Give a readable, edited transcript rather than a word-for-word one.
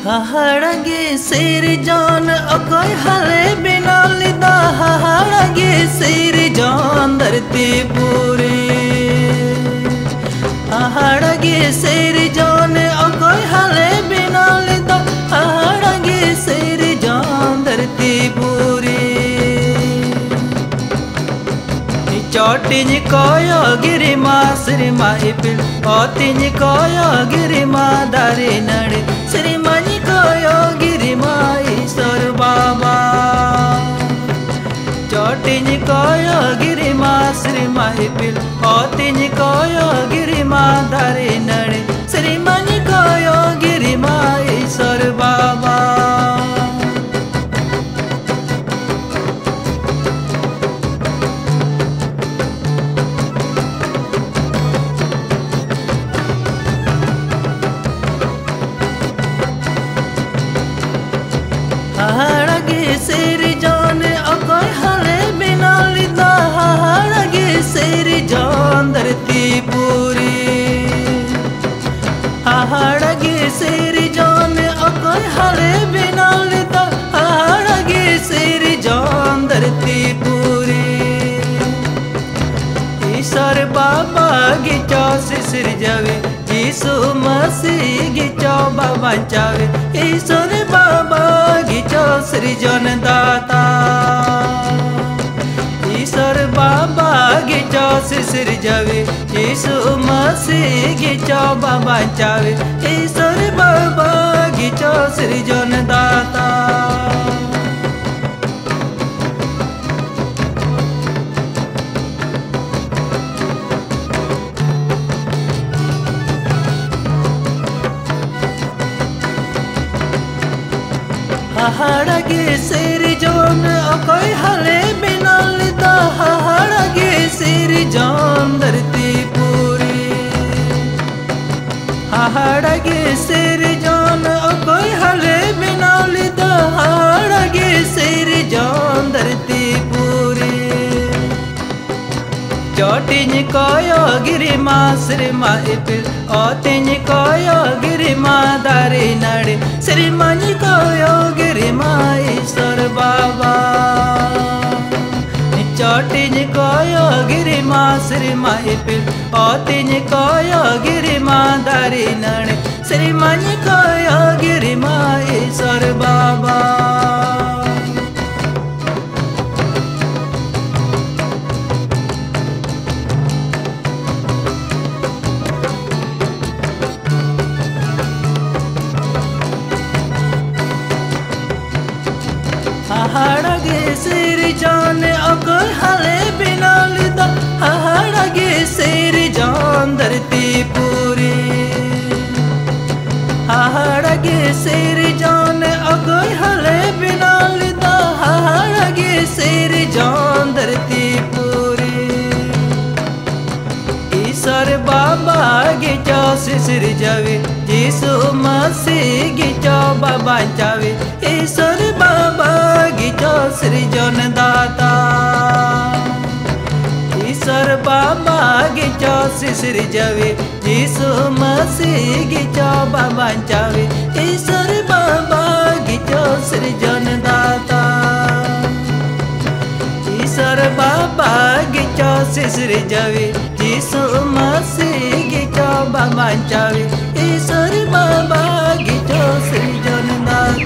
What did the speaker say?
हाहाड़ागे सिर जान अकोय हले बिना लिदा हाहाड़ागे सिर जान धरती पूरी हाहाड़ागे सिर जान अकोय हले बिना लिदा हाहाड़ागे सिर जान धरती पूरी चौटिन कोयो गिरी माँ श्री माँ इपिल ओतिन कोयो गिरी माँ दारी नड़े श्री माँ कोयो गिरी माँ ईश्वर बाबा चौटिन कोयो गिरी माँ श्री माँ इपिल ओतिन कोयो गिरी माँ दारी नड़े श्री माँ कोयो गिरी माँ ईश्वर बाबा हाहाड़ागे सिर जान अकोय हले बिना लिदा हाहाड़ागे सिर जान धरती पूरी हाहाड़ागे सिर जान अकोय हले बिना लिदा हाहाड़ागे सिर जान धरती पूरी ईश्वर बाबा गिचो सिर जावे यीशु मसीह गिचो बाबा चावे ईश्वर बाबा गिचो सृजन दाता ईश्वर बाबा गिचो सृजवे यीशु मसीह गिचो बाबा चावे ईश्वर बाबा गिचो सृजन दाता हाहाड़ागे सिर जान अकोय हले बिना लिदा हाहाड़ागे सिर जान धरती पूरी हाहाड़ागे सिर जान अकोय हले बिना लिदा हाहाड़ागे सिर जान धरती पूरी चौटिन कोयो गिरी माँ श्री माँ इपिल ओतिन कोयो गिरी माँ दारी नड़े श्री माँ कोयो गिरी माँ ईश्वर बाबा चौटिन कोयो गिरी माँ श्री माँ इपिल ओतिन कोयो गिरी माँ दारी नड़े श्री माँ कोयो गिरी माँ ईश्वर बाबा हाहाड़ागे सिर जान अकोय हले बिना लिदा हाहाड़ागे सिर जान धरती पूरी हाहाड़ागे सिर जान अकोय हले बिना लिदा हाहाड़ागे सिर जान धरती पूरी ईश्वर बाबा गिचो सिर जावे यीशु मसीह गिचो बाबा चावे ईश्वर बाबा गिचो सृजन दाता ईश्वर बाबा गिचो सृजवे यीशु मसीह गिचो बाबा चावे ईश्वर बाबा गिचो सृजन दाता ईश्वर बाबा गिचो सृजवे यीशु मसीह गिचो बाबा चावे ईश्वर बाबा गिचो सृजन दाता।